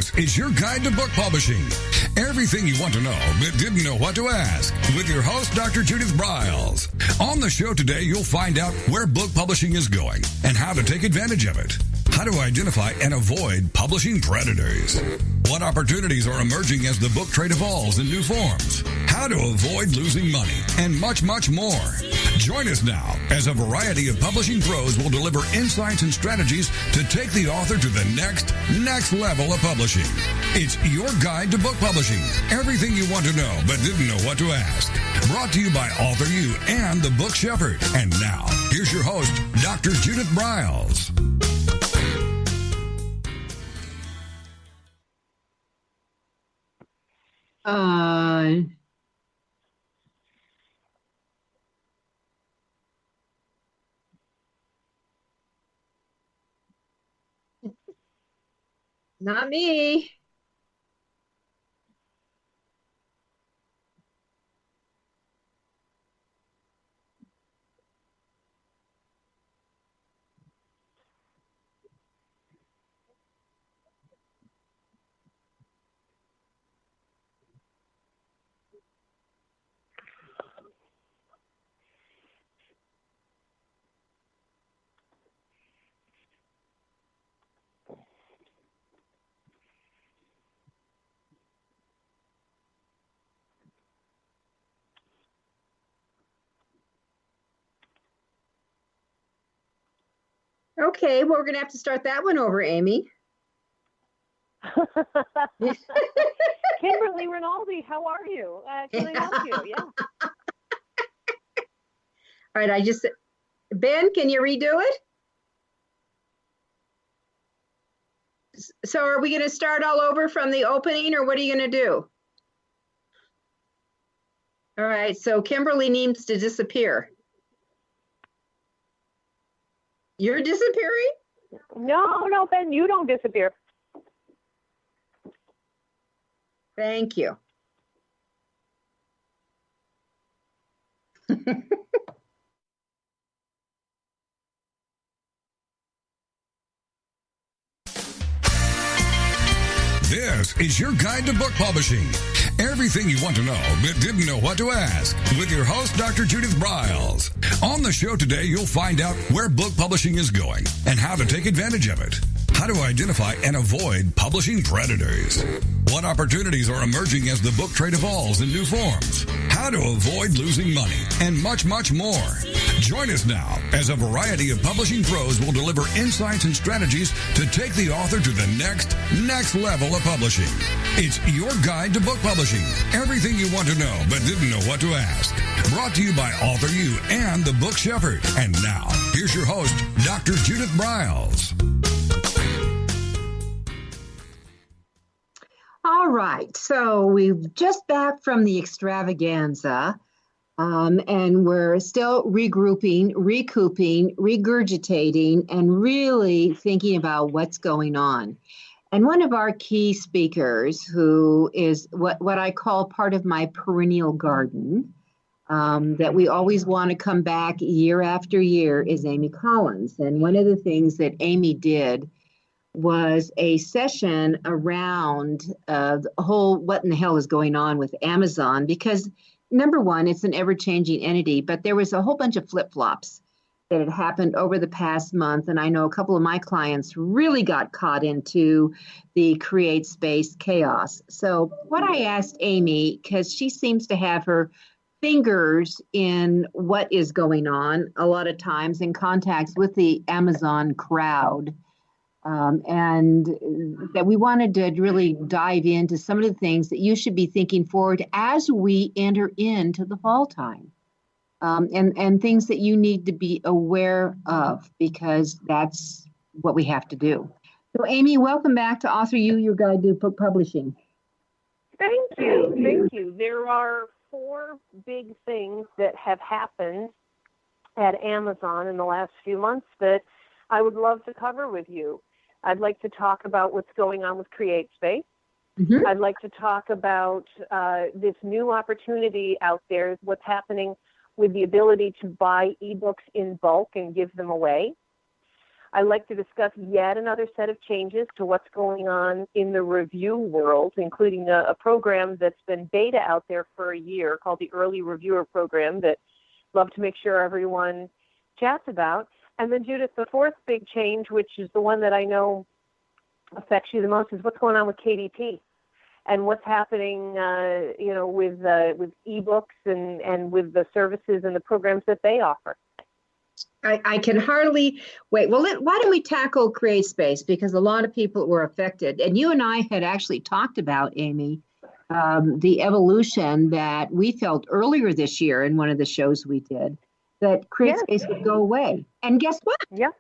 This is your guide to book publishing. Everything you want to know but didn't know what to ask with your host, Dr. Judith Briles. On the show today, you'll find out where book publishing is going and how to take advantage of it. How to identify and avoid publishing predators. What opportunities are emerging as the book trade evolves in new forms. How to avoid losing money and much, much more. Join us now as a variety of publishing pros will deliver insights and strategies to take the author to the next level of publishing. It's your guide to book publishing. Everything you want to know but didn't know what to ask. Brought to you by AuthorU and the Book Shepherd. And now, here's your host, Dr. Judith Briles. Not me. Okay, well, we're going to have to start that one over, Amy. Kimberly Rinaldi, how are you? Can I help you? Yeah. All right, Ben, can you redo it? So are we going to start all over from the opening, or what are you going to do? All right, so Kimberly needs to disappear. You're disappearing? No, Ben, you don't disappear. Thank you. This is your guide to book publishing. Everything you want to know but didn't know what to ask with your host, Dr. Judith Briles. On the show today, you'll find out where book publishing is going and how to take advantage of it. How to identify and avoid publishing predators. What opportunities are emerging as the book trade evolves in new forms. How to avoid losing money and much, much more. Join us now as a variety of publishing pros will deliver insights and strategies to take the author to the next level of publishing. It's your guide to book publishing. Everything you want to know but didn't know what to ask. Brought to you by AuthorU and the Book Shepherd. And now, here's your host, Dr. Judith Briles. All right, so we're just back from the extravaganza, and we're still regrouping, recouping, regurgitating, and really thinking about what's going on. And one of our key speakers, who is what I call part of my perennial garden, that we always want to come back year after year, is Amy Collins. And one of the things that Amy did was a session around the whole what in the hell is going on with Amazon, because number one, it's an ever-changing entity, but there was a whole bunch of flip-flops that had happened over the past month, and I know a couple of my clients really got caught into the create space chaos. So what I asked Amy, because she seems to have her fingers in what is going on a lot of times in contacts with the Amazon crowd, and that we wanted to really dive into some of the things that you should be thinking forward as we enter into the fall time, and things that you need to be aware of, because that's what we have to do. So Amy, welcome back to AuthorU, your guide to book publishing. Thank you. There are 4 big things that have happened at Amazon in the last few months that I would love to cover with you. I'd like to talk about what's going on with Create Space. Mm-hmm. I'd like to talk about this new opportunity out there, what's happening with the ability to buy ebooks in bulk and give them away. I like to discuss yet another set of changes to what's going on in the review world, including a program that's been beta out there for a year called the Early Reviewer Program that I'd love to make sure everyone chats about. And then, Judith, the fourth big change, which is the one that I know affects you the most, is what's going on with KDP and what's happening, with ebooks and with the services and the programs that they offer. I can hardly wait. Well, why don't we tackle CreateSpace, because a lot of people were affected. And you and I had actually talked about, Amy, the evolution that we felt earlier this year in one of the shows we did, that CreateSpace would go away. And guess what? Yep.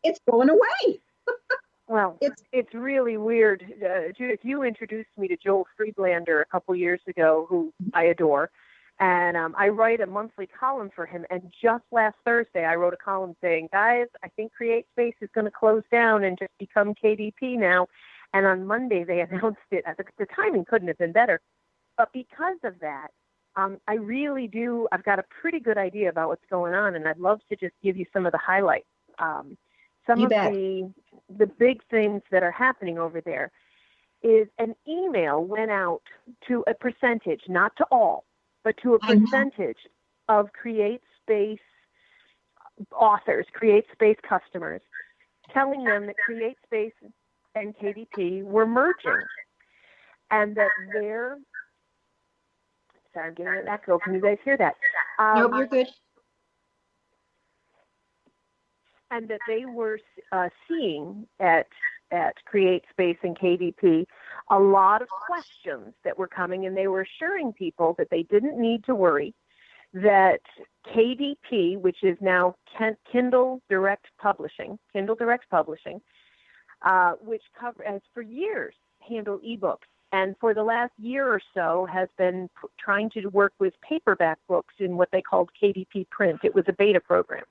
It's going away. Well, it's really weird. Judith, you introduced me to Joel Friedlander a couple years ago, who I adore. And I write a monthly column for him. And just last Thursday, I wrote a column saying, guys, I think CreateSpace is going to close down and just become KDP now. And on Monday, they announced it. The timing couldn't have been better. But because of that, I really do. I've got a pretty good idea about what's going on. And I'd love to just give you some of the highlights. Some of the big things that are happening over there is an email went out to a percentage, not to all, but to a percentage of CreateSpace authors, CreateSpace customers, telling them that CreateSpace and KDP were merging, and that they're, sorry, I'm getting an echo. Can you guys hear that? Nope, you're good. And that they were seeing at CreateSpace and KDP a lot of questions that were coming, and they were assuring people that they didn't need to worry, that KDP, which is now Kindle Direct Publishing, which has for years handled ebooks, and for the last year or so has been trying to work with paperback books in what they called KDP Print. It was a beta program.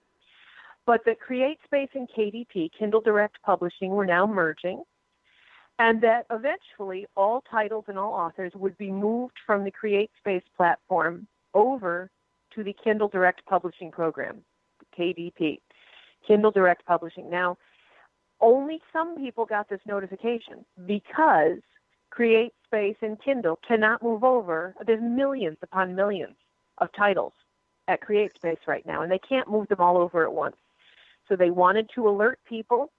But that CreateSpace and KDP, Kindle Direct Publishing, were now merging, and that eventually all titles and all authors would be moved from the CreateSpace platform over to the Kindle Direct Publishing program, KDP, Kindle Direct Publishing. Now, only some people got this notification because CreateSpace and Kindle cannot move over. There's millions upon millions of titles at CreateSpace right now, and they can't move them all over at once. So they wanted to alert people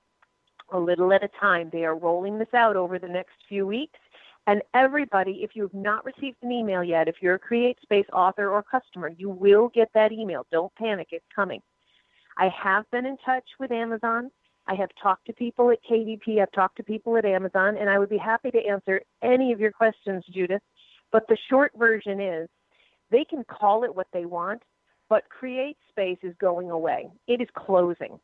a little at a time. They are rolling this out over the next few weeks. And everybody, if you have not received an email yet, if you're a CreateSpace author or customer, you will get that email. Don't panic. It's coming. I have been in touch with Amazon. I have talked to people at KDP. I've talked to people at Amazon, and I would be happy to answer any of your questions, Judith. But the short version is they can call it what they want, but CreateSpace is going away. It is closing.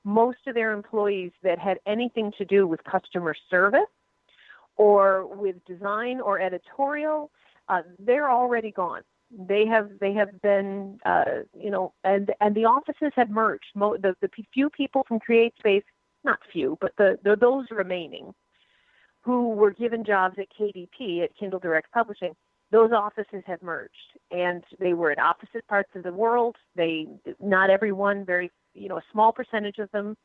Most of their employees that had anything to do with customer service or with design or editorial, they're already gone. They have been, and the offices have merged. The few people from CreateSpace, not few, but those remaining who were given jobs at KDP, at Kindle Direct Publishing, those offices have merged, and they were at opposite parts of the world. Not everyone, a small percentage of them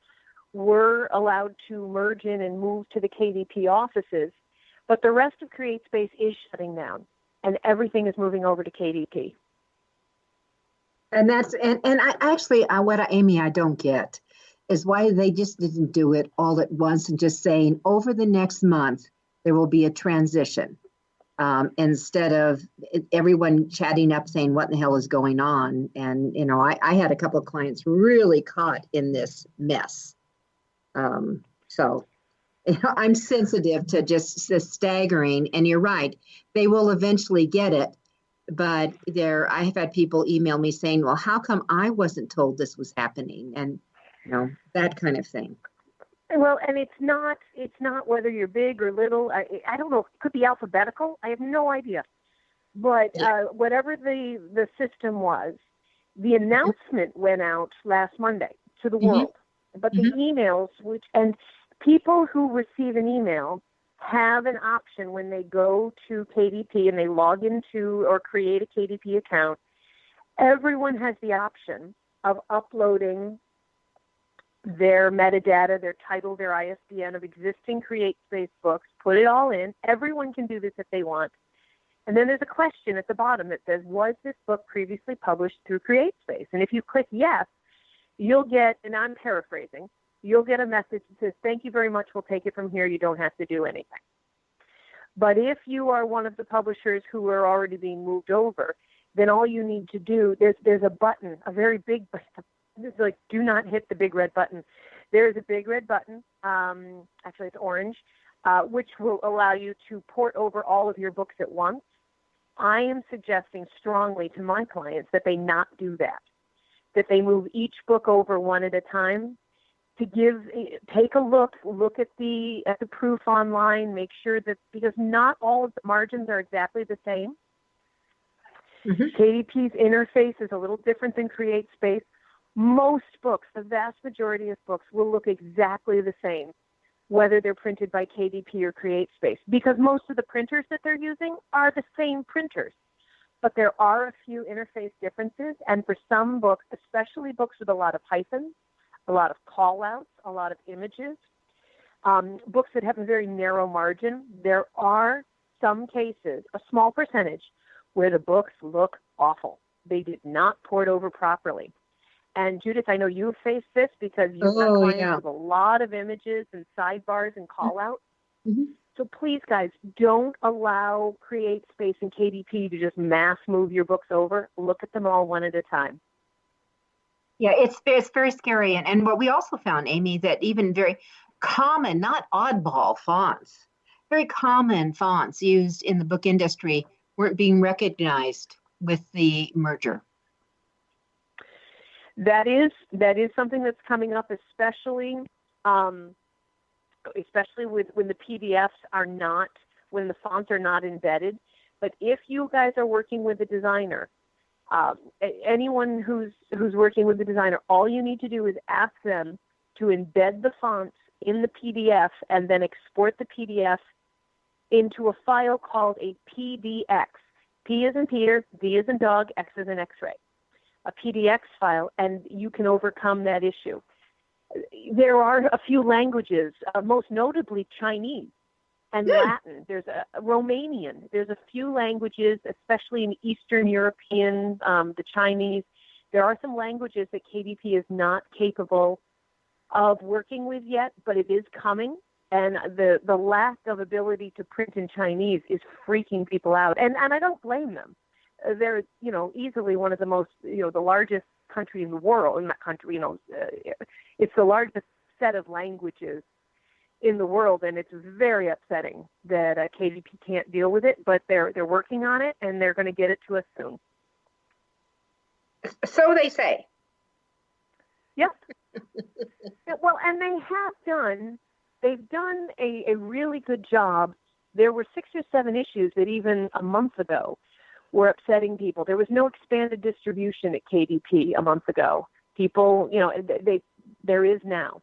were allowed to merge in and move to the KDP offices, but the rest of CreateSpace is shutting down, and everything is moving over to KDP. And Amy, I don't get is why they just didn't do it all at once and just saying over the next month there will be a transition. Instead of everyone chatting up saying what in the hell is going on. And, I had a couple of clients really caught in this mess. So I'm sensitive to just the staggering. And you're right, they will eventually get it. But I have had people email me saying, well, how come I wasn't told this was happening? And, that kind of thing. Well, and it's not whether you're big or little. I don't know. It could be alphabetical. I have no idea. But whatever the system was, the announcement went out last Monday to the world. But the emails, and people who receive an email have an option when they go to KDP and they log into or create a KDP account. Everyone has the option of uploading their metadata, their title, their ISBN of existing CreateSpace books, put it all in. Everyone can do this if they want. And then there's a question at the bottom that says, was this book previously published through CreateSpace? And if you click yes, you'll get, and I'm paraphrasing, you'll get a message that says, thank you very much, we'll take it from here, you don't have to do anything. But if you are one of the publishers who are already being moved over, then all you need to do, there's a button, a very big button. It's like, do not hit the big red button. There's a big red button, actually it's orange, which will allow you to port over all of your books at once. I am suggesting strongly to my clients that they not do that they move each book over one at a time, to take a look at the proof online, make sure that, because not all of the margins are exactly the same. Mm-hmm. KDP's interface is a little different than CreateSpace. Most books, the vast majority of books, will look exactly the same, whether they're printed by KDP or CreateSpace, because most of the printers that they're using are the same printers. But there are a few interface differences, and for some books, especially books with a lot of hyphens, a lot of call-outs, a lot of images, books that have a very narrow margin, there are some cases, a small percentage, where the books look awful. They did not port over properly. And Judith, I know you've faced this because you've got clients with a lot of images and sidebars and call-outs. Mm-hmm. So please, guys, don't allow CreateSpace and KDP to just mass move your books over. Look at them all one at a time. Yeah, it's very scary. And what we also found, Amy, that even very common, not oddball fonts, very common fonts used in the book industry weren't being recognized with the merger. That is something that's coming up, especially with when the PDFs are not, when the fonts are not embedded. But if you guys are working with a designer, anyone who's working with a designer, all you need to do is ask them to embed the fonts in the PDF and then export the PDF into a file called a PDX. P as in Peter, D as in dog, X as in X-ray. A PDX file, and you can overcome that issue. There are a few languages, most notably Chinese and Latin. There's a Romanian. There's a few languages, especially in Eastern European, the Chinese. There are some languages that KDP is not capable of working with yet, but it is coming. And the lack of ability to print in Chinese is freaking people out. And I don't blame them. They're, easily one of the most, the largest country in the world, not country, it's the largest set of languages in the world, and it's very upsetting that KDP can't deal with it, but they're working on it, and they're going to get it to us soon. So they say. Yep. Well, and they've done a really good job. There were 6 or 7 issues that even a month ago were upsetting people. There was no expanded distribution at KDP a month ago. People, there is now.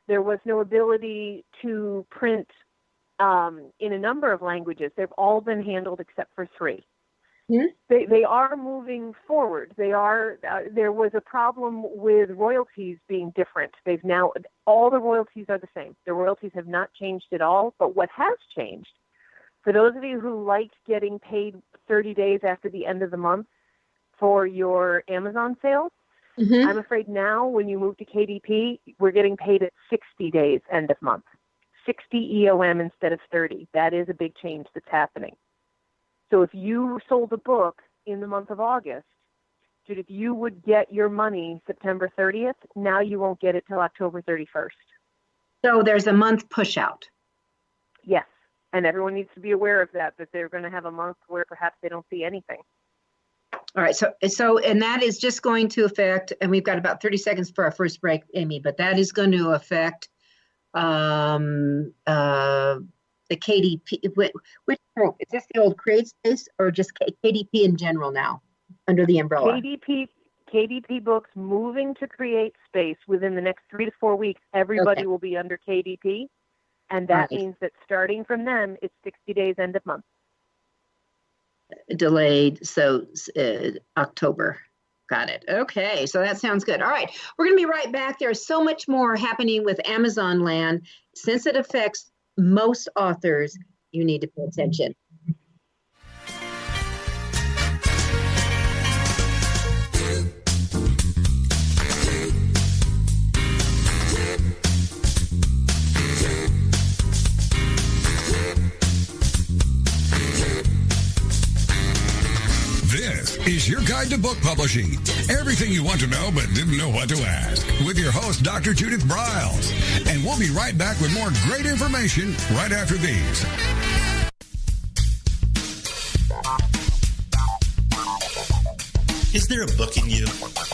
There was no ability to print in a number of languages. They've all been handled except for 3. Mm-hmm. They are moving forward. There was a problem with royalties being different. All the royalties are the same. The royalties have not changed at all, but what has changed, for those of you who liked getting paid 30 days after the end of the month for your Amazon sales, mm-hmm. I'm afraid now when you move to KDP, we're getting paid at 60 days end of month. 60 EOM instead of 30. That is a big change that's happening. So if you sold a book in the month of August, Judith, you would get your money September 30th. Now you won't get it till October 31st. So there's a month push out. Yes. And everyone needs to be aware of that they're going to have a month where perhaps they don't see anything. All right. So, and that is just going to affect, and we've got about 30 seconds for our first break, Amy, but that is going to affect the KDP. Which group? Is this the old CreateSpace or just KDP in general now under the umbrella? KDP books moving to CreateSpace within the next 3 to 4 weeks. Everybody will be under KDP. And that means that starting from then, it's 60 days end of month. Delayed, so October. Got it. Okay, so that sounds good. All right, we're going to be right back. There's so much more happening with Amazon land. Since it affects most authors, you need to pay attention. This is your guide to book publishing. Everything you want to know but didn't know what to ask. With your host, Dr. Judith Briles. And we'll be right back with more great information right after these. Is there a book in you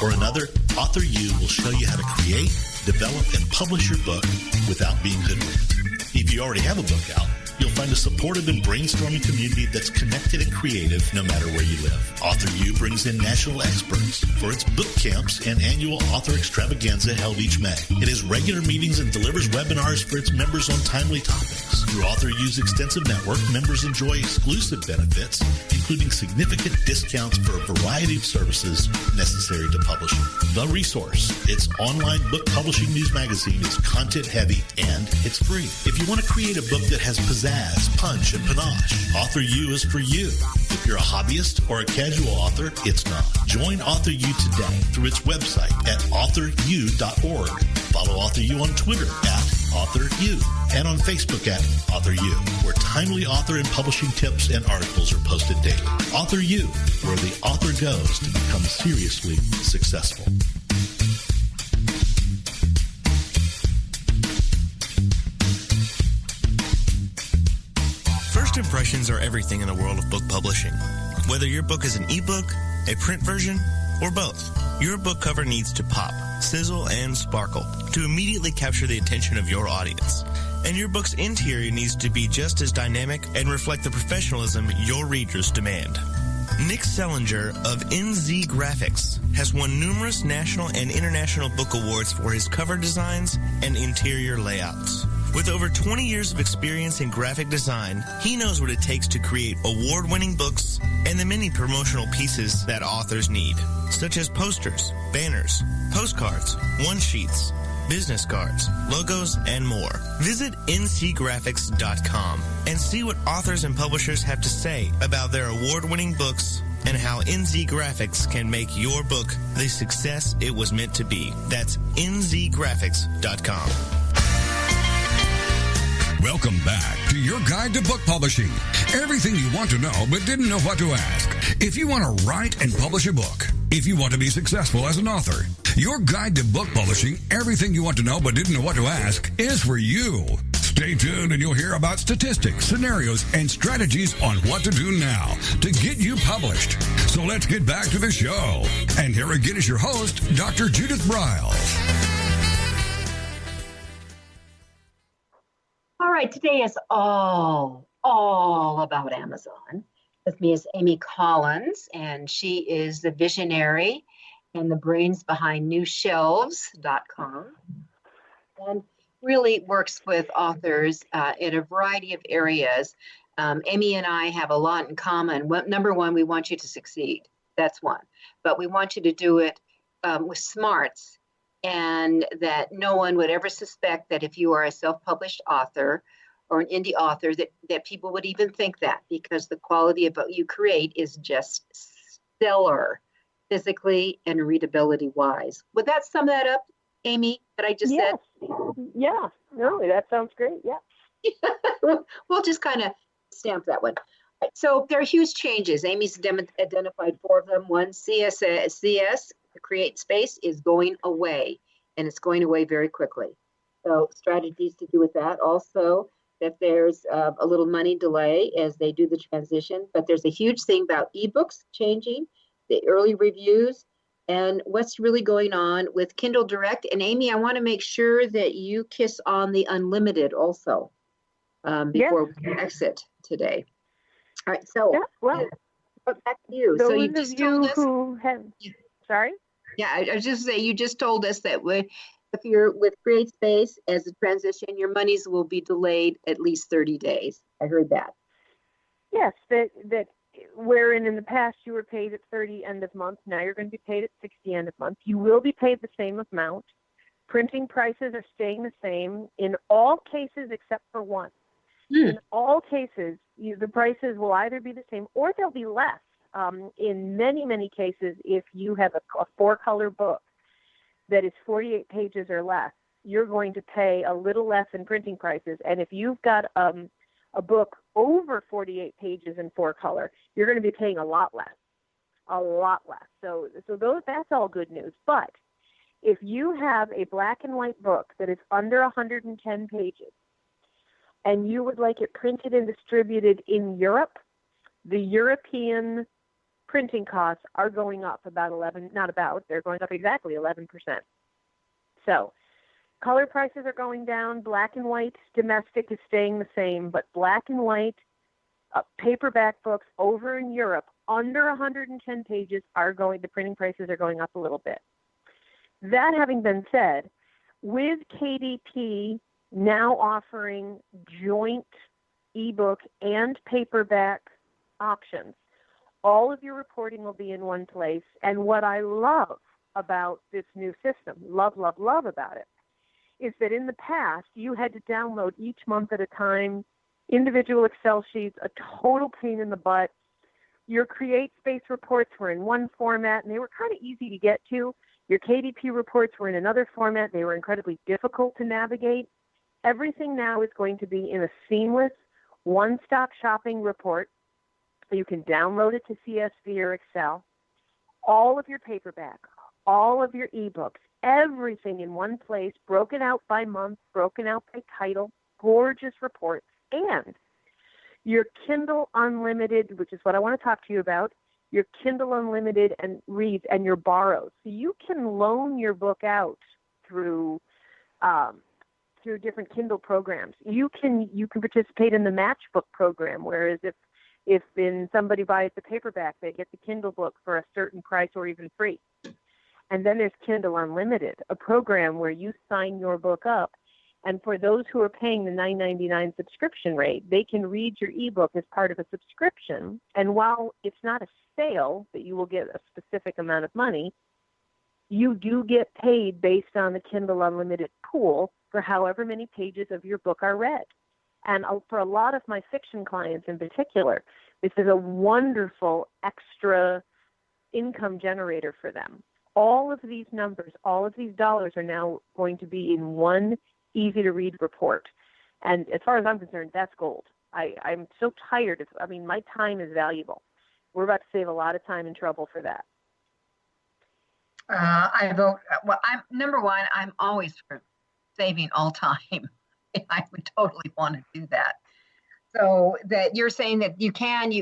or another? AuthorU will show you how to create, develop, and publish your book without being hoodwinked. If you already have a book out, you'll find a supportive and brainstorming community that's connected and creative no matter where you live. AuthorU brings in national experts for its book camps and annual author extravaganza held each May. It has regular meetings and delivers webinars for its members on timely topics. Through AuthorU's extensive network, members enjoy exclusive benefits, including significant discounts for a variety of services necessary to publishing. The Resource, its online book publishing news magazine, is content-heavy and it's free. If you want to create a book that has pizzazz, punch, and panache, AuthorU is for you. If you're a hobbyist or a casual author, it's not. Join AuthorU today through its website at AuthorU.org. Follow AuthorU on Twitter at AuthorU and on Facebook at AuthorU, where timely author and publishing tips and articles are posted daily. AuthorU, where the author goes to become seriously successful. First impressions are everything in the world of book publishing. Whether your book is an ebook, a print version, or both, your book cover needs to pop, sizzle, and sparkle to immediately capture the attention of your audience. And your book's interior needs to be just as dynamic and reflect the professionalism your readers demand. Nick Sellinger of NZ Graphics has won numerous national and international book awards for his cover designs and interior layouts. With over 20 years of experience in graphic design, he knows what it takes to create award-winning books and the many promotional pieces that authors need, such as posters, banners, postcards, one-sheets, business cards, logos, and more. Visit ncgraphics.com and see what authors and publishers have to say about their award-winning books and how NZ Graphics can make your book the success it was meant to be. That's nzgraphics.com. Welcome back to your guide to book publishing. Everything you want to know but didn't know what to ask. If you want to write and publish a book, if you want to be successful as an author, your guide to book publishing, everything you want to know but didn't know what to ask, is for you. Stay tuned and you'll hear about statistics, scenarios, and strategies on what to do now to get you published. So let's get back to the show. And here again is your host, Dr. Judith Briles. All right, today is all about Amazon. With me is Amy Collins, and she is the visionary and the brains behind newshelves.com, and really works with authors in a variety of areas. Amy and I have a lot in common. Number one, we want you to succeed. That's one. But we want you to do it with smarts, and that no one would ever suspect that if you are a self-published author or an indie author, that people would even think that, because the quality of what you create is just stellar, physically and readability-wise. Would that sum that up, Amy, that I just said? Yeah, no, that sounds great, yeah. We'll just kind of stamp that one. So there are huge changes. Amy's identified 4 of them. One, CS, Create Space, is going away, and it's going away very quickly. So strategies to do with that. Also, that there's a little money delay as they do the transition, but there's a huge thing about ebooks changing, the early reviews, and what's really going on with Kindle Direct. And Amy, I want to make sure that you kiss on the unlimited also before we exit today. All right, so back to you. Those so you just told us who have, sorry? Yeah, I was just saying, you just told us that if you're with Create Space as a transition, your monies will be delayed at least 30 days. I heard that. Yes, that wherein in the past you were paid at 30 end of month, now you're going to be paid at 60 end of month. You will be paid the same amount. Printing prices are staying the same in all cases except for one. In all cases, the prices will either be the same or they'll be less. In many, many cases, if you have a 4-color book that is 48 pages or less, you're going to pay a little less in printing prices. And if you've got a book over 48 pages in 4-color, you're going to be paying a lot less. So that's all good news. But if you have a black and white book that is under 110 pages and you would like it printed and distributed in Europe, the European printing costs are going up they're going up exactly 11%. So color prices are going down. Black and white domestic is staying the same, but black and white paperback books over in Europe under 110 pages the printing prices are going up a little bit. That having been said, with KDP now offering joint ebook and paperback options, all of your reporting will be in one place. And what I love about this new system, love about it, is that in the past you had to download each month at a time, individual Excel sheets, a total pain in the butt. Your Create Space reports were in one format, and they were kind of easy to get to. Your KDP reports were in another format. They were incredibly difficult to navigate. Everything now is going to be in a seamless, one-stop shopping report. You can download it to CSV or Excel. All of your paperback, all of your ebooks, everything in one place, broken out by month, broken out by title, gorgeous reports, and your Kindle Unlimited, which is what I want to talk to you about, your Kindle Unlimited and reads and your borrows. So you can loan your book out through different Kindle programs. You can participate in the Matchbook program, whereas if somebody buys the paperback, they get the Kindle book for a certain price or even free. And then there's Kindle Unlimited, a program where you sign your book up, and for those who are paying the $9.99 subscription rate, they can read your ebook as part of a subscription. And while it's not a sale that you will get a specific amount of money, you do get paid based on the Kindle Unlimited pool for however many pages of your book are read. And for a lot of my fiction clients in particular, this is a wonderful extra income generator for them. All of these numbers, all of these dollars are now going to be in one easy-to-read report. And as far as I'm concerned, that's gold. I'm so tired of, my time is valuable. We're about to save a lot of time and trouble for that. I vote, I'm always for saving all time. I would totally want to do that. So that you're saying that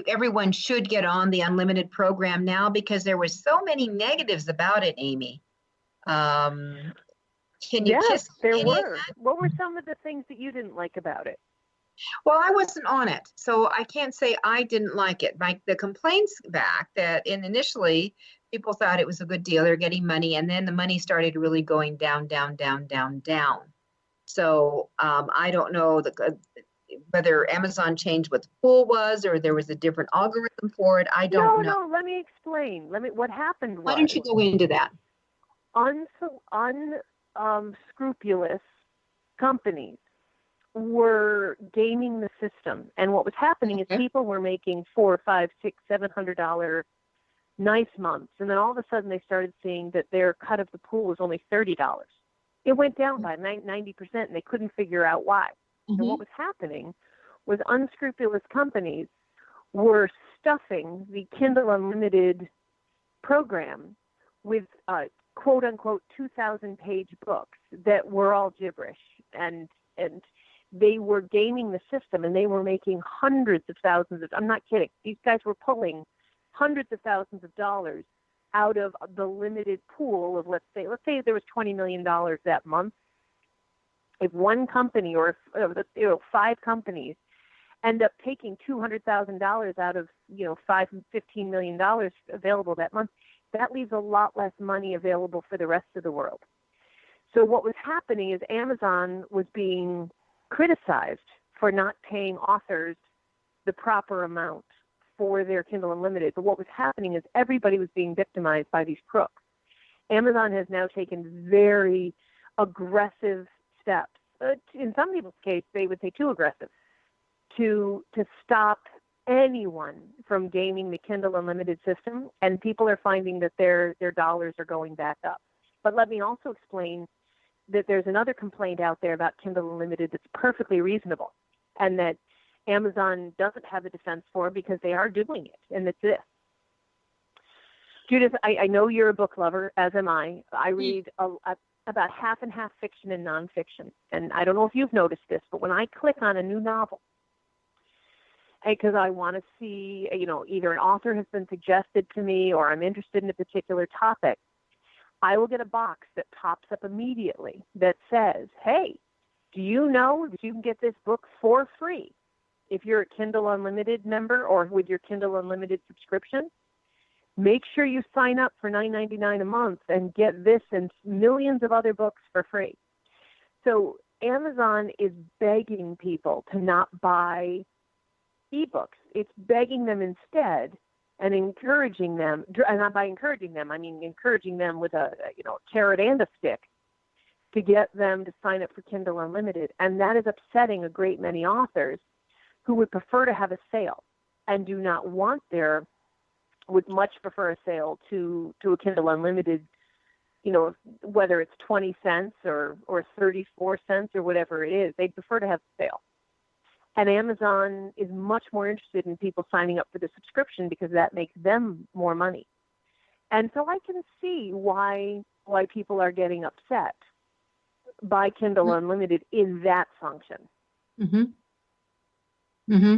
everyone should get on the unlimited program now, because there were so many negatives about it, Amy. Yes, there were. What were some of the things that you didn't like about it? Well, I wasn't on it, so I can't say I didn't like it. The complaints back that initially people thought it was a good deal, they're getting money, and then the money started really going down. So I don't know whether Amazon changed what the pool was, or there was a different algorithm for it. I don't know. No, let me explain. What happened was... Why don't you go into that? Unscrupulous companies were gaming the system, and what was happening is people were making $400, $500, $600, $700 nice months, and then all of a sudden they started seeing that their cut of the pool was only $30. It went down by 90%, and they couldn't figure out why. Mm-hmm. And what was happening was unscrupulous companies were stuffing the Kindle Unlimited program with quote-unquote 2,000-page books that were all gibberish, and they were gaming the system, and they were making hundreds of thousands of, I'm not kidding, these guys were pulling hundreds of thousands of dollars out of the limited pool of, let's say there was $20 million that month. If one company or if 5 companies end up taking $200,000 out of $15 million available that month, that leaves a lot less money available for the rest of the world. So what was happening is Amazon was being criticized for not paying authors the proper amount for their Kindle Unlimited. But what was happening is everybody was being victimized by these crooks. Amazon has now taken very aggressive steps. In some people's case, they would say too aggressive, to stop anyone from gaming the Kindle Unlimited system, and people are finding that their dollars are going back up. But let me also explain that there's another complaint out there about Kindle Unlimited that's perfectly reasonable, and that Amazon doesn't have a defense for because they are doing it, and it's this. Judith, I know you're a book lover, as am I. I read about half and half fiction and nonfiction, and I don't know if you've noticed this, but when I click on a new novel, because I want to see, either an author has been suggested to me or I'm interested in a particular topic, I will get a box that pops up immediately that says, hey, do you know that you can get this book for free if you're a Kindle Unlimited member or with your Kindle Unlimited subscription? Make sure you sign up for $9.99 a month and get this and millions of other books for free. So Amazon is begging people to not buy ebooks. It's begging them instead and encouraging them, and not by encouraging them, I mean encouraging them with a carrot and a stick to get them to sign up for Kindle Unlimited. And that is upsetting a great many authors who would prefer to have a sale and do not want would much prefer a sale to a Kindle Unlimited, whether it's 20 cents or 34 cents or whatever it is. They'd prefer to have a sale. And Amazon is much more interested in people signing up for the subscription because that makes them more money. And so I can see why people are getting upset by Kindle Unlimited in that function. Mm-hmm. Mm-hmm.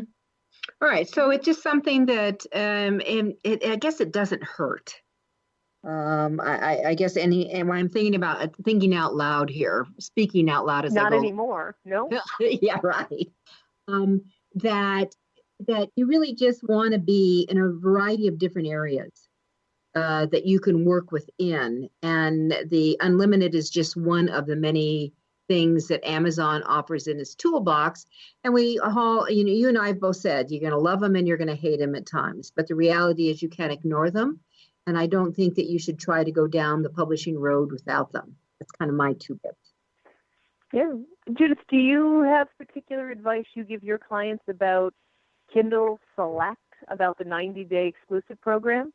All right. So it's just something that, I guess it doesn't hurt. I guess and when I'm thinking out loud here, speaking out loud as Not I go. anymore. No. Yeah, right. That you really just want to be in a variety of different areas that you can work within, and the Unlimited is just one of the many things that Amazon offers in its toolbox. And we all, you and I have both said you're going to love them and you're going to hate them at times, but the reality is you can't ignore them. And I don't think that you should try to go down the publishing road without them. That's kind of my 2 bits. Yeah. Judith, do you have particular advice you give your clients about Kindle Select, about the 90-day exclusive program?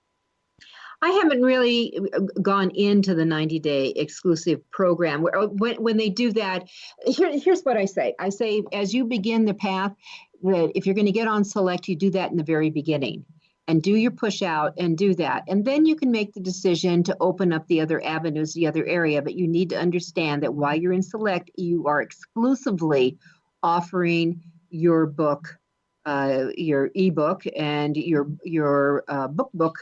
I haven't really gone into the 90-day exclusive program. When they do that, here's what I say. I say, as you begin the path, that if you're going to get on Select, you do that in the very beginning. And do your push out and do that. And then you can make the decision to open up the other avenues, the other area. But you need to understand that while you're in Select, you are exclusively offering your book, your ebook and your book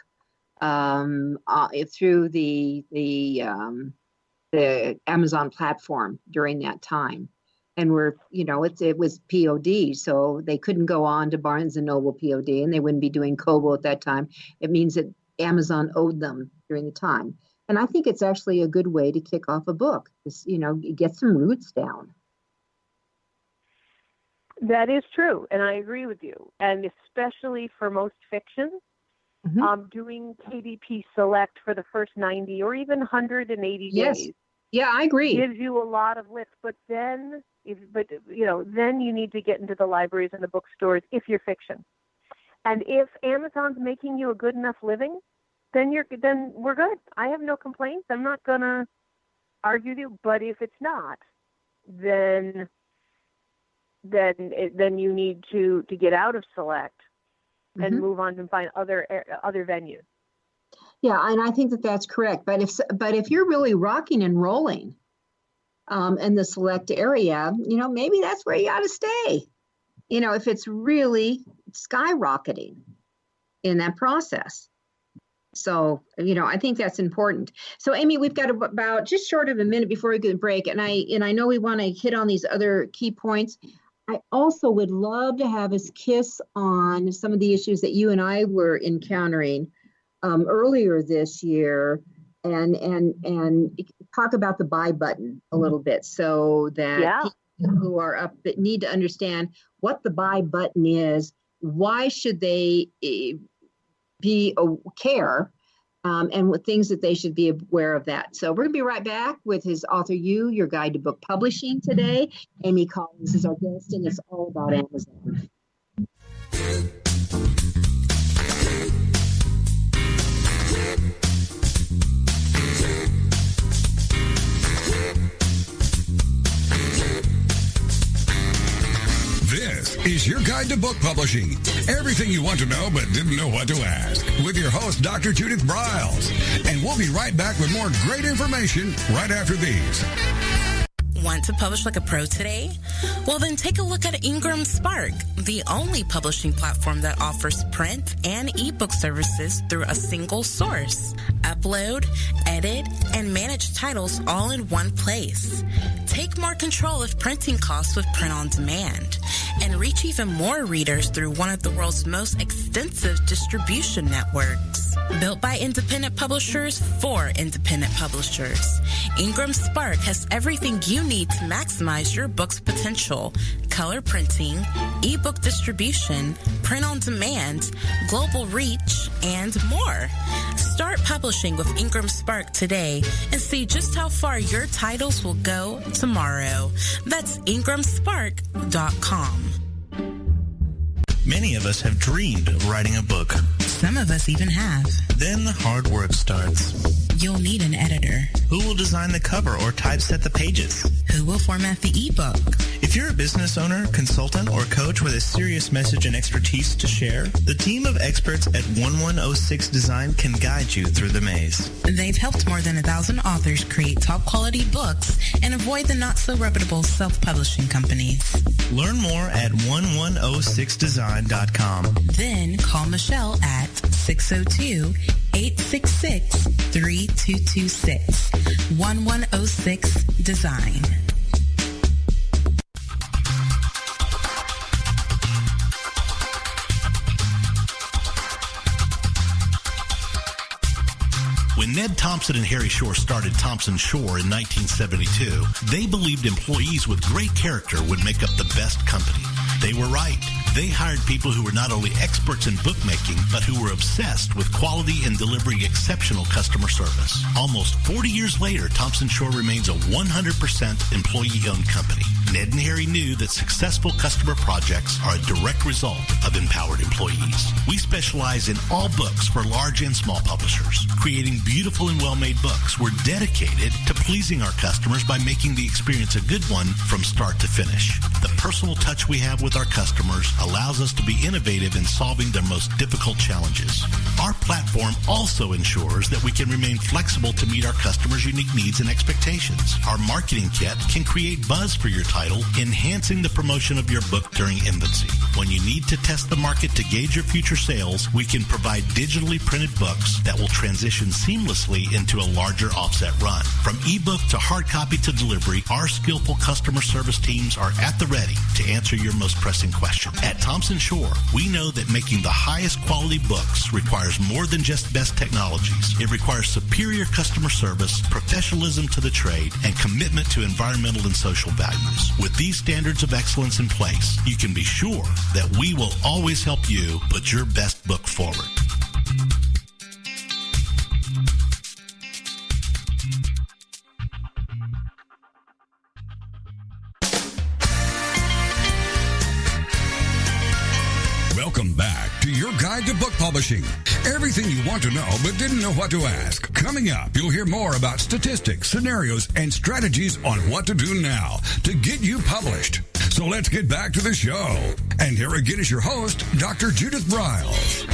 through the Amazon platform during that time. And it was POD, so they couldn't go on to Barnes & Noble POD, and they wouldn't be doing Kobo at that time. It means that Amazon owed them during the time. And I think it's actually a good way to kick off a book, get some roots down. That is true, and I agree with you. And especially for most fiction, doing KDP Select for the first 90 or even 180 days. Yeah, I agree. Gives you a lot of lift, but then you need to get into the libraries and the bookstores if you're fiction. And if Amazon's making you a good enough living, then we're good. I have no complaints. I'm not gonna argue with you. But if it's not, then you need to get out of Select and move on and find other venues. Yeah, and I think that's correct. But if you're really rocking and rolling in the Select area, maybe that's where you ought to stay. If it's really skyrocketing in that process. So, I think that's important. So, Amy, we've got about just short of a minute before we go to break, and I know we want to hit on these other key points. I also would love to have us kiss on some of the issues that you and I were encountering earlier this year, and talk about the buy button a little bit, so that people who are up that need to understand what the buy button is why should they be care, and what things that they should be aware of that. So we're going to be right back with his AuthorU, Your Guide to Book Publishing today. Amy Collins is our guest, and it's all about Amazon. This is your guide to book publishing. Everything you want to know but didn't know what to ask. With your host, Dr. Judith Briles. And we'll be right back with more great information right after these. Want to publish like a pro today? Well, then take a look at Ingram Spark, the only publishing platform that offers print and ebook services through a single source. Upload, edit, and manage titles all in one place. Take more control of printing costs with print on demand, and reach even more readers through one of the world's most extensive distribution networks. Built by independent publishers for independent publishers, Ingram Spark has everything you need to maximize your book's potential: color printing, ebook distribution, print on demand, global reach, and more. Start publishing with Ingram Spark today and see just how far your titles will go tomorrow. That's ingramspark.com. Many of us have dreamed of writing a book. Some of us even have. Then the hard work starts. You'll need an editor. Who will design the cover or typeset the pages? Who will format the ebook? If you're a business owner, consultant, or coach with a serious message and expertise to share, the team of experts at 1106 Design can guide you through the maze. They've helped more than 1,000 authors create top-quality books and avoid the not-so-reputable self-publishing companies. Learn more at 1106design.com. Then call Michelle at 602-866-3226. 1106 Design. When Ned Thompson and Harry Shore started Thompson Shore in 1972, they believed employees with great character would make up the best company. They were right. They hired people who were not only experts in bookmaking, but who were obsessed with quality and delivering exceptional customer service. Almost 40 years later, Thompson Shore remains a 100% employee-owned company. Ned and Harry knew that successful customer projects are a direct result of empowered employees. We specialize in all books for large and small publishers. Creating beautiful and well-made books, we're dedicated to pleasing our customers by making the experience a good one from start to finish. The personal touch we have with our customers allows us to be innovative in solving their most difficult challenges. Our platform also ensures that we can remain flexible to meet our customers' unique needs and expectations. Our marketing kit can create buzz for your title, enhancing the promotion of your book during infancy. When you need to test the market to gauge your future sales, we can provide digitally printed books that will transition seamlessly into a larger offset run. From ebook to hard copy to delivery, our skillful customer service teams are at the ready to answer your most pressing question. At Thompson Shore, we know that making the highest quality books requires more than just best technologies. It requires superior customer service, professionalism to the trade, and commitment to environmental and social values. With these standards of excellence in place, you can be sure that we will always help you put your best book forward. Welcome back to your guide to book publishing. Everything you want to know but didn't know what to ask. Coming up, you'll hear more about statistics, scenarios, and strategies on what to do now to get you published. So let's get back to the show. And here again is your host, Dr. Judith Briles.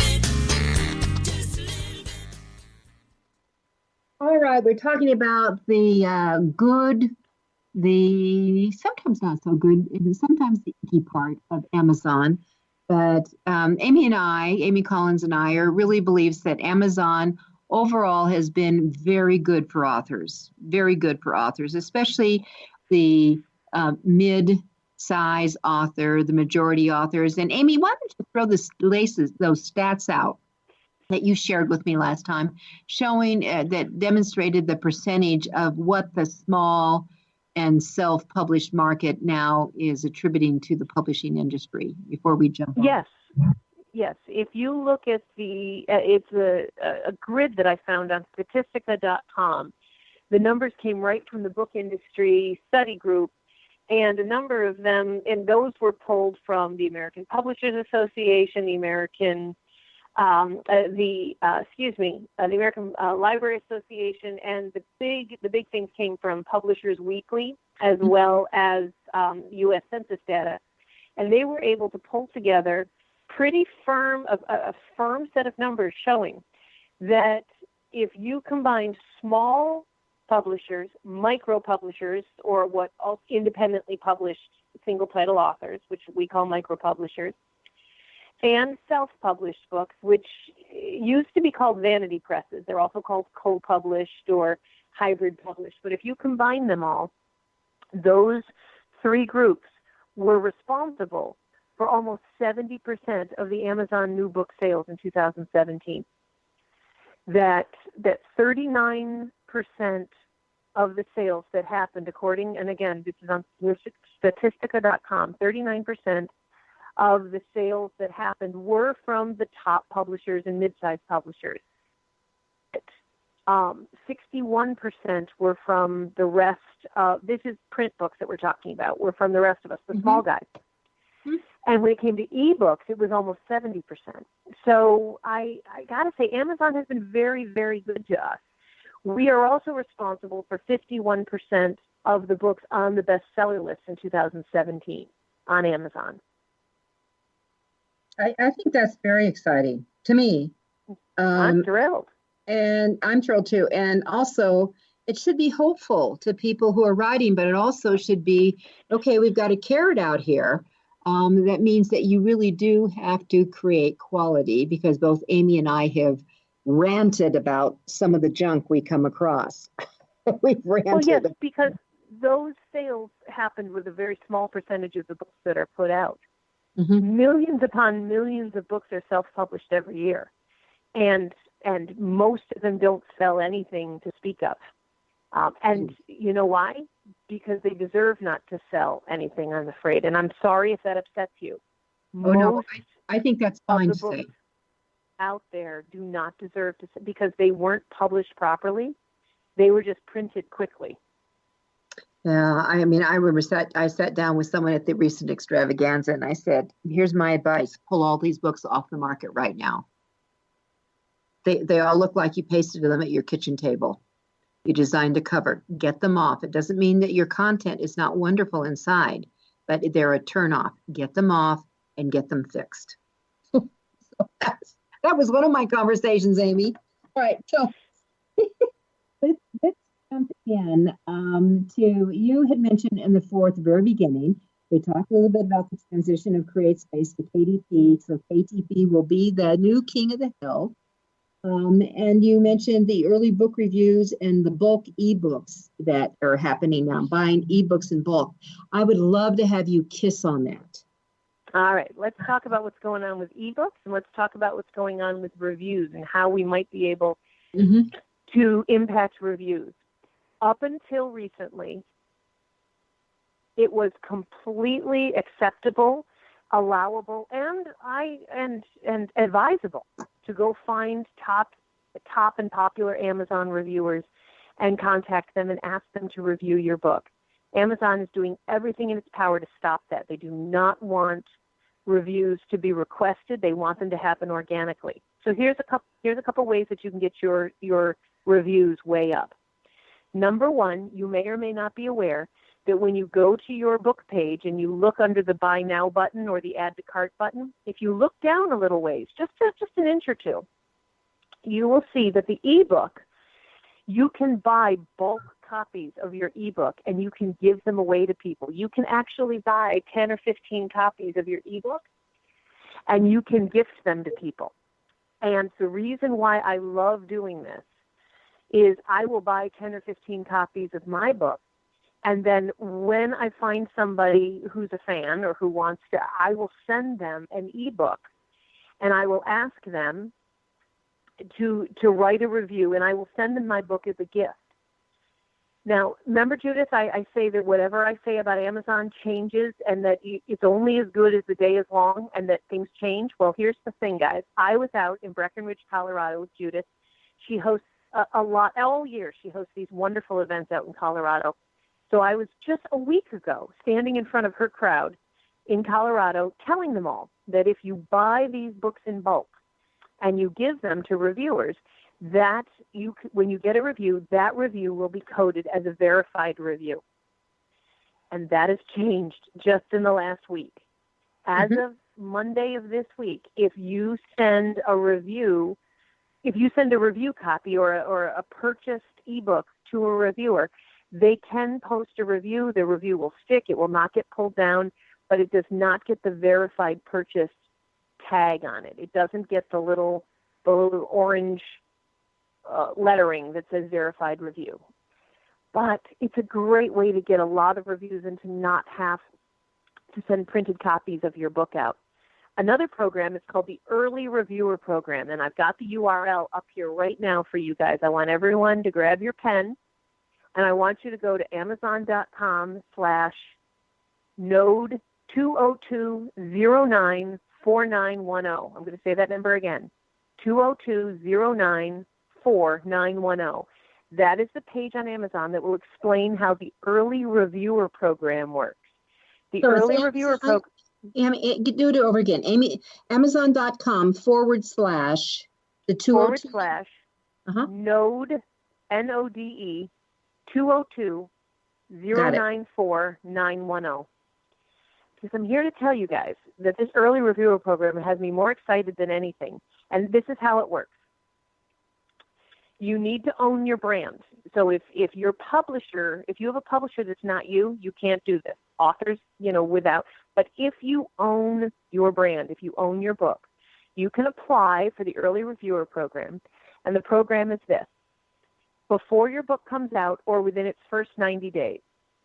All right, we're talking about the good, the sometimes not so good, and sometimes the icky part of Amazon. But Amy Collins and I really believes that Amazon overall has been very good for authors, especially the mid-size author, the majority authors. And Amy, why don't you throw those stats out that you shared with me last time, showing that demonstrated the percentage of what the small and self-published market now is attributing to the publishing industry before we jump on? Yes. If you look at it's a grid that I found on Statistica.com. The numbers came right from the book industry study group, and a number of them, and those were pulled from the American Publishers Association, the American Library Association, and the big things came from Publishers Weekly as well as U.S. Census data, and they were able to pull together pretty firm a firm set of numbers showing that if you combine small publishers, micro publishers, or what also independently published single title authors, which we call micro publishers, and self-published books, which used to be called vanity presses. They're also called co-published or hybrid published. But if you combine them all, those three groups were responsible for almost 70% of the Amazon new book sales in 2017. That 39% of the sales that happened, according, and again, this is on Statistica.com, 39% of the sales that happened were from the top publishers and mid-sized publishers. 61% were from the rest this is print books that we're talking about, were from the rest of us, the small guys. Mm-hmm. And when it came to ebooks, it was almost 70%. So I got to say, Amazon has been very, very good to us. We are also responsible for 51% of the books on the bestseller list in 2017 on Amazon. I think that's very exciting to me. I'm thrilled. And I'm thrilled too. And also, it should be hopeful to people who are writing, but it also should be, okay, we've got a carrot out here. That means that you really do have to create quality, because both Amy and I have ranted about some of the junk we come across. We've ranted. Well, yes, because those sales happened with a very small percentage of the books that are put out. Mm-hmm. Millions upon millions of books are self-published every year, and most of them don't sell anything to speak of. And you know why? Because they deserve not to sell anything, I'm afraid. And I'm sorry if that upsets you. No, I think that's fine to say. Out there do not deserve to, because they weren't published properly. They were just printed quickly. Yeah, I mean, I remember I sat down with someone at the recent extravaganza, and I said, here's my advice: pull all these books off the market right now. They all look like you pasted them at your kitchen table. You designed a cover. Get them off. It doesn't mean that your content is not wonderful inside, but they're a turnoff. Get them off and get them fixed. So that was one of my conversations, Amy. All right, so let's jump in to, you had mentioned in the very beginning, we talked a little bit about the transition of CreateSpace to KDP. So KDP will be the new king of the hill. And you mentioned the early book reviews and the bulk ebooks that are happening now, buying ebooks in bulk. I would love to have you kiss on that. All right, let's talk about what's going on with ebooks, and let's talk about what's going on with reviews and how we might be able to impact reviews. Up until recently, it was completely acceptable, allowable, and advisable to go find top and popular Amazon reviewers and contact them and ask them to review your book. Amazon is doing everything in its power to stop that. They do not want reviews to be requested. They want them to happen organically. So here's a couple ways that you can get your reviews way up. Number one, you may or may not be aware that when you go to your book page and you look under the Buy Now button or the Add to Cart button, if you look down a little ways, just an inch or two, you will see that the ebook, you can buy bulk copies of your ebook and you can give them away to people. You can actually buy 10 or 15 copies of your ebook and you can gift them to people. And the reason why I love doing this is I will buy 10 or 15 copies of my book, and then when I find somebody who's a fan or who wants to, I will send them an ebook, and I will ask them to write a review, and I will send them my book as a gift. Now, remember, Judith, I say that whatever I say about Amazon changes and that it's only as good as the day is long and that things change. Well, here's the thing, guys. I was out in Breckenridge, Colorado with Judith. She hosts a lot, all year. She hosts these wonderful events out in Colorado. So I was just a week ago standing in front of her crowd in Colorado telling them all that if you buy these books in bulk and you give them to reviewers, that when you get a review, that review will be coded as a verified review. And that has changed just in the last week. As of Monday of this week, if you send a review copy or a purchased ebook to a reviewer, they can post a review. The review will stick. It will not get pulled down, but it does not get the verified purchase tag on it. It doesn't get the little orange lettering that says verified review. But it's a great way to get a lot of reviews and to not have to send printed copies of your book out. Another program is called the Early Reviewer Program, and I've got the URL up here right now for you guys. I want everyone to grab your pen, and I want you to go to Amazon.com/node202094910. I'm going to say that number again, 202094910. That is the page on Amazon that will explain how the Early Reviewer Program works. The So Early Reviewer Program. Do it over again. Amazon.com /the 202 /node NODE 202094910. Because I'm here to tell you guys that this Early Reviewer Program has me more excited than anything. And this is how it works. You need to own your brand. So if you have a publisher that's not you, you can't do this. Authors, but if you own your brand, if you own your book, you can apply for the Early Reviewer Program. And the program is this. Before your book comes out or within its first 90 days,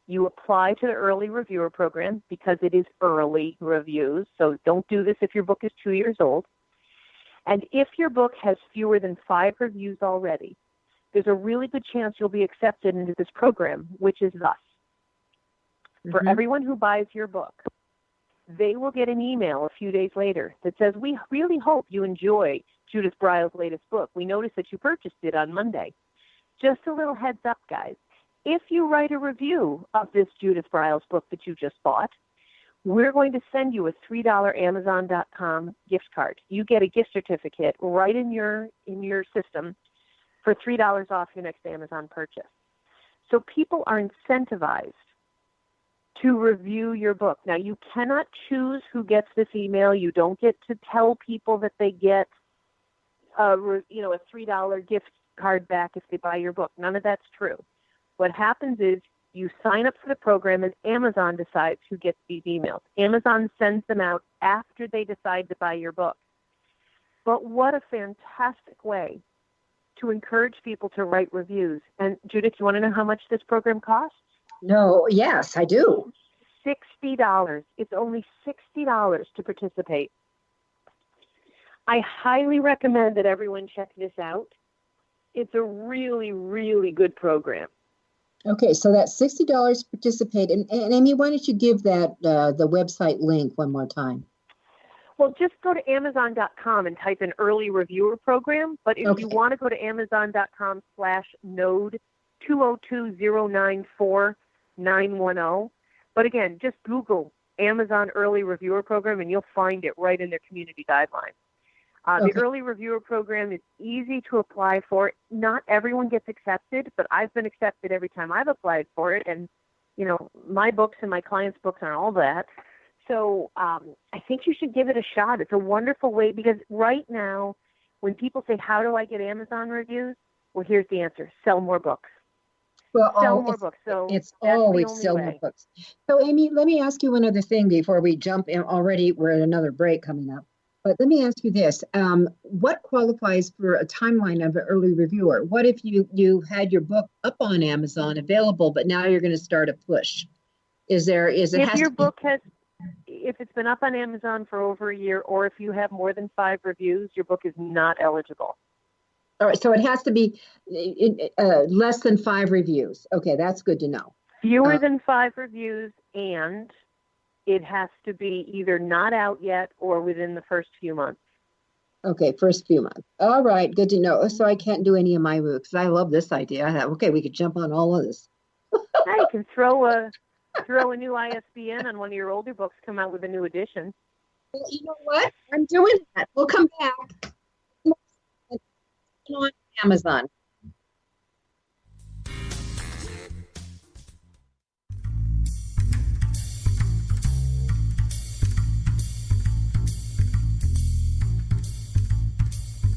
you apply to the Early Reviewer Program because it is early reviews. So don't do this if your book is 2 years old. And if your book has fewer than 5 reviews already, there's a really good chance you'll be accepted into this program, which is thus. For everyone who buys your book, they will get an email a few days later that says, we really hope you enjoy Judith Briles' latest book. We noticed that you purchased it on Monday. Just a little heads up, guys. If you write a review of this Judith Briles book that you just bought, we're going to send you a $3 Amazon.com gift card. You get a gift certificate right in your system for $3 off your next Amazon purchase. So people are incentivized to review your book. Now, you cannot choose who gets this email. You don't get to tell people that they get a $3 gift card back if they buy your book. None of that's true. What happens is you sign up for the program and Amazon decides who gets these emails. Amazon sends them out after they decide to buy your book. But what a fantastic way to encourage people to write reviews. And Judith, you want to know how much this program costs? No, yes, I do. $60. It's only $60 to participate. I highly recommend that everyone check this out. It's a really, really good program. Okay, so that's $60 to participate. And Amy, why don't you give that the website link one more time? Well, just go to Amazon.com and type in Early Reviewer Program. But if you want to go to Amazon.com /node 202094910. But again, just Google Amazon Early Reviewer Program and you'll find it right in their community guidelines. The Early Reviewer Program is easy to apply for. Not everyone gets accepted, but I've been accepted every time I've applied for it. And, my books and my clients' books and all that. So I think you should give it a shot. It's a wonderful way because right now when people say, how do I get Amazon reviews? Well, here's the answer. Sell more books. Well, sell more books. So it's always sell more books. So, Amy, let me ask you one other thing before we jump in. Already, we're at another break coming up. But let me ask you this. What qualifies for a timeline of an early reviewer? What if you had your book up on Amazon available, but now you're going to start a push? If it's been up on Amazon for over a year, or if you have more than 5 reviews, your book is not eligible. All right, so it has to be less than 5 reviews. Okay, that's good to know. Fewer than 5 reviews, and it has to be either not out yet or within the first few months. Okay, first few months. All right, good to know. So I can't do any of my books. I love this idea. I thought, okay, we could jump on all of this. Now you can throw a new ISBN on one of your older books, come out with a new edition. Well, you know what? I'm doing that. We'll come back on Amazon.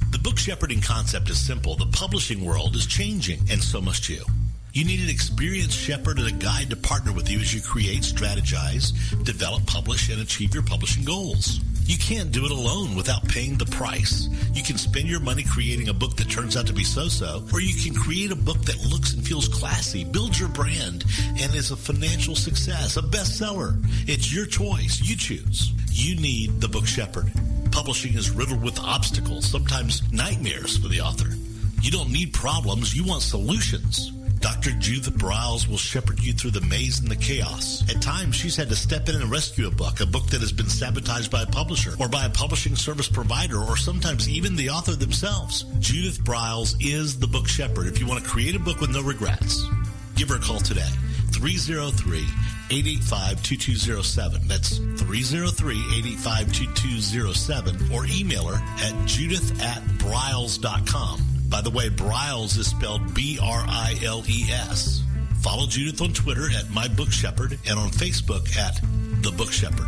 The book shepherding concept is simple. The publishing world is changing, and so must you. You need an experienced shepherd and a guide to partner with you as you create, strategize, develop, publish, and achieve your publishing goals. You can't do it alone without paying the price. You can spend your money creating a book that turns out to be so-so, or you can create a book that looks and feels classy, builds your brand, and is a financial success, a bestseller. It's your choice. You choose. You need the book shepherd. Publishing is riddled with obstacles, sometimes nightmares for the author. You don't need problems. You want solutions. Dr. Judith Briles will shepherd you through the maze and the chaos. At times, she's had to step in and rescue a book that has been sabotaged by a publisher or by a publishing service provider, or sometimes even the author themselves. Judith Briles is the book shepherd if you want to create a book with no regrets. Give her a call today. 303-885-2207. That's 303-885-2207. Or email her at judith@briles.com. By the way, Briles is spelled B-R-I-L-E-S. Follow Judith on Twitter at My Book Shepherd and on Facebook at The Book Shepherd.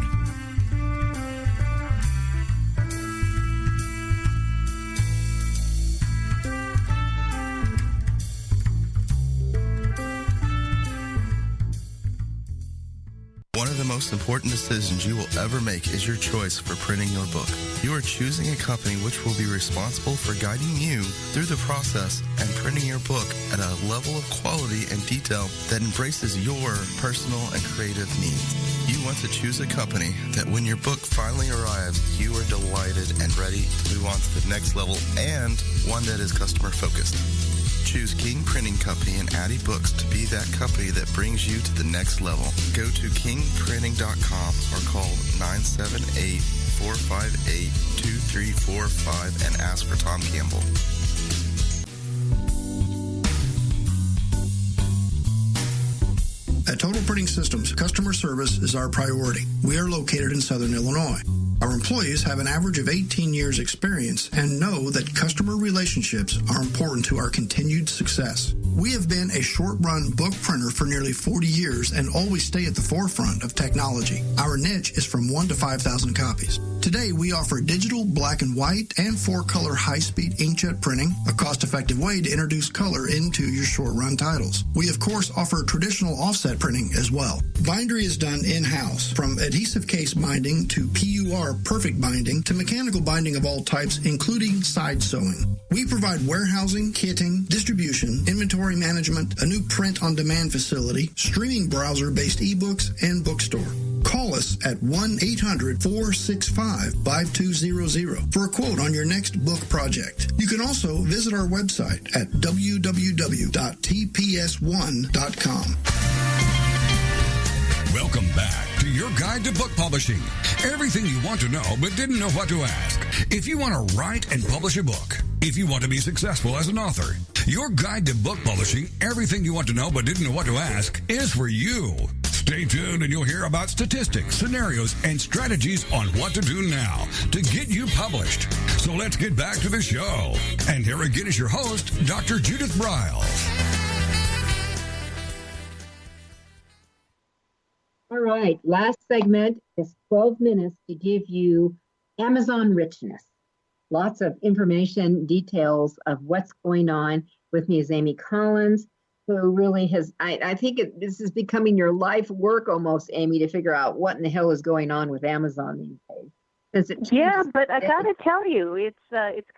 One of the most important decisions you will ever make is your choice for printing your book. You are choosing a company which will be responsible for guiding you through the process and printing your book at a level of quality and detail that embraces your personal and creative needs. You want to choose a company that when your book finally arrives, you are delighted and ready to move on to the next level, and one that is customer focused. Choose King Printing Company and Addy Books to be that company that brings you to the next level. Go to kingprinting.com or call 978-458-2345 and ask for Tom Campbell. At Total Printing Systems, customer service is our priority. We are located in Southern Illinois. Our employees have an average of 18 years experience and know that customer relationships are important to our continued success. We have been a short-run book printer for nearly 40 years and always stay at the forefront of technology. Our niche is from 1 to 5,000 copies. Today, we offer digital, black and white, and 4-color high-speed inkjet printing, a cost-effective way to introduce color into your short-run titles. We, of course, offer traditional offset printing as well. Bindery is done in-house, from adhesive case binding to PUR perfect binding to mechanical binding of all types, including side sewing. We provide warehousing, kitting, distribution, inventory management, a new print-on-demand facility, streaming browser-based ebooks, and bookstore. Call us at 1-800-465-5200 for a quote on your next book project. You can also visit our website at www.tps1.com. Welcome back to your guide to book publishing. Everything you want to know but didn't know what to ask. If you want to write and publish a book, if you want to be successful as an author, your guide to book publishing, everything you want to know but didn't know what to ask, is for you. Stay tuned and you'll hear about statistics, scenarios, and strategies on what to do now to get you published. So let's get back to the show. And here again is your host, Dr. Judith Briles. All right, last segment is 12 minutes to give you Amazon richness. Lots of information, details of what's going on. With me is Amy Collins, who really has, I think this is becoming your life work almost, Amy, to figure out what in the hell is going on with Amazon these days. Yeah, but I got to tell you, it's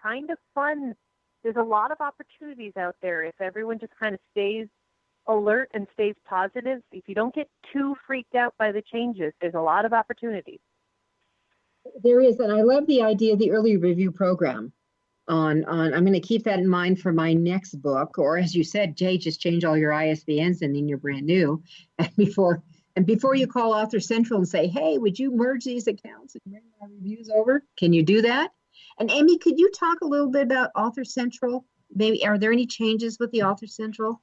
kind of fun. There's a lot of opportunities out there if everyone just kind of stays alert and stays positive. If you don't get too freaked out by the changes, there's a lot of opportunities. There is, and I love the idea of the early review program. on. I'm going to keep that in mind for my next book. Or as you said, Jay, just change all your ISBNs and then you're brand new. And before you call Author Central and say, hey, would you merge these accounts and bring my reviews over? Can you do that? And Amy, could you talk a little bit about Author Central? Maybe, are there any changes with the Author Central?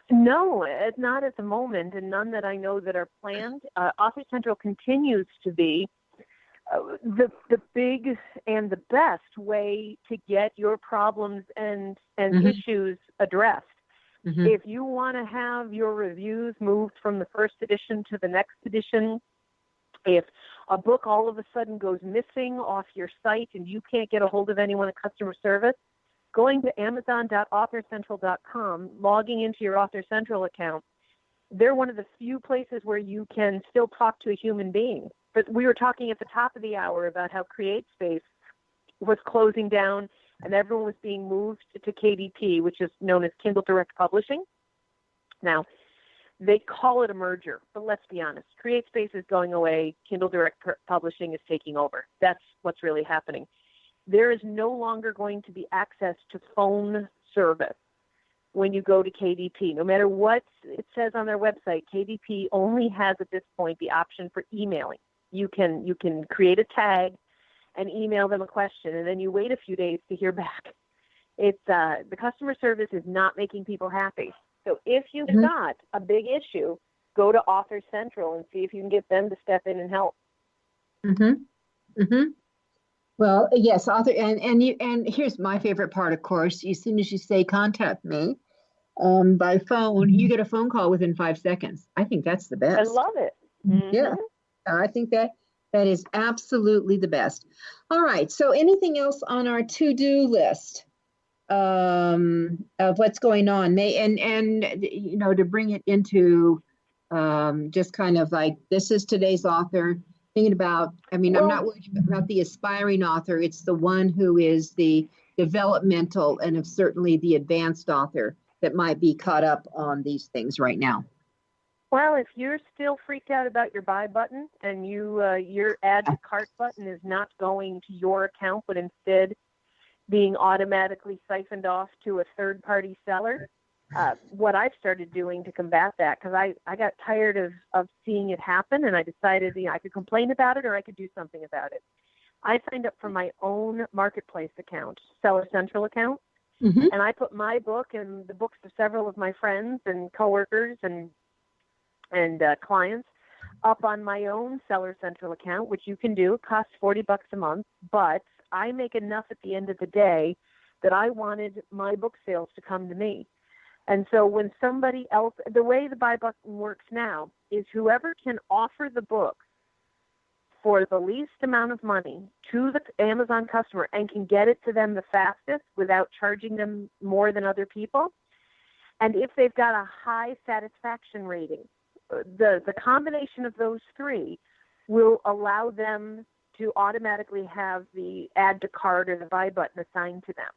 No, not at the moment, and none that I know that are planned. Author Central continues to be the big and the best way to get your problems and issues addressed. Mm-hmm. If you want to have your reviews moved from the first edition to the next edition, if a book all of a sudden goes missing off your site and you can't get a hold of anyone at customer service, going to amazon.authorcentral.com, logging into your Author Central account, they're one of the few places where you can still talk to a human being. But we were talking at the top of the hour about how CreateSpace was closing down and everyone was being moved to KDP, which is known as Kindle Direct Publishing. Now, they call it a merger, but let's be honest. CreateSpace is going away. Kindle Direct Publishing is taking over. That's what's really happening. There is no longer going to be access to phone service when you go to KDP. No matter what it says on their website, KDP only has at this point the option for emailing. You can create a tag and email them a question, and then you wait a few days to hear back. It's the customer service is not making people happy. So if you've got a big issue, go to Author Central and see if you can get them to step in and help. Well, yes, Author, and here's my favorite part, of course. As soon as you say contact me by phone, you get a phone call within 5 seconds. I think that's the best. I love it. Yeah, I think that is absolutely the best. All right, so anything else on our to-do list of what's going on? And you know, to bring it into just kind of like, this is today's author. Thinking about, I'm not worried about the aspiring author. It's the one who is the developmental and certainly the advanced author that might be caught up on these things right now. Well, if you're still freaked out about your buy button and your add to cart button is not going to your account, but instead being automatically siphoned off to a third-party seller, what I've started doing to combat that, because I got tired of seeing it happen, and I decided I could complain about it or I could do something about it. I signed up for my own marketplace account, Seller Central account, and I put my book and the books of several of my friends and coworkers and clients up on my own Seller Central account, which you can do. It costs $40 a month, but I make enough at the end of the day that I wanted my book sales to come to me. And so when somebody else, the way the buy button works now is whoever can offer the book for the least amount of money to the Amazon customer and can get it to them the fastest without charging them more than other people. And if they've got a high satisfaction rating, the combination of those three will allow them to automatically have the add to cart or the buy button assigned to them.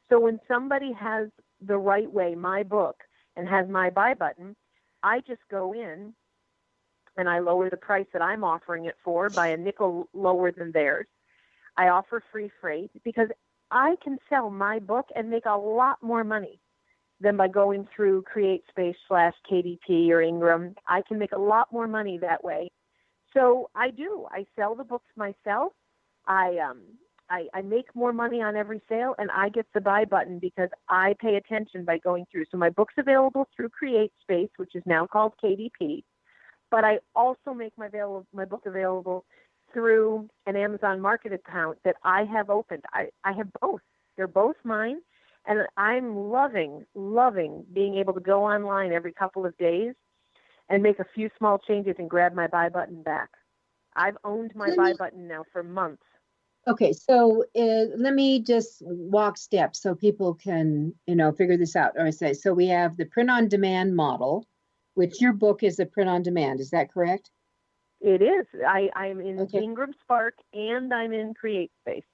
So when somebody has the right way, my book, and has my buy button, I just go in and I lower the price that I'm offering it for by a nickel lower than theirs. I offer free freight because I can sell my book and make a lot more money than by going through CreateSpace/KDP or Ingram. I can make a lot more money that way. So I do. I sell the books myself. I make more money on every sale, and I get the buy button because I pay attention by going through. So my book's available through CreateSpace, which is now called KDP, but I also make my book available through an Amazon Market account that I have opened. I have both. They're both mine, and I'm loving being able to go online every couple of days and make a few small changes and grab my buy button back. I've owned my buy button now for months. Okay, so let me just walk steps so people can, figure this out. Or I say, so we have the print-on-demand model, which your book is a print-on-demand. Is that correct? It is. I'm in Ingram Spark and I'm in CreateSpace.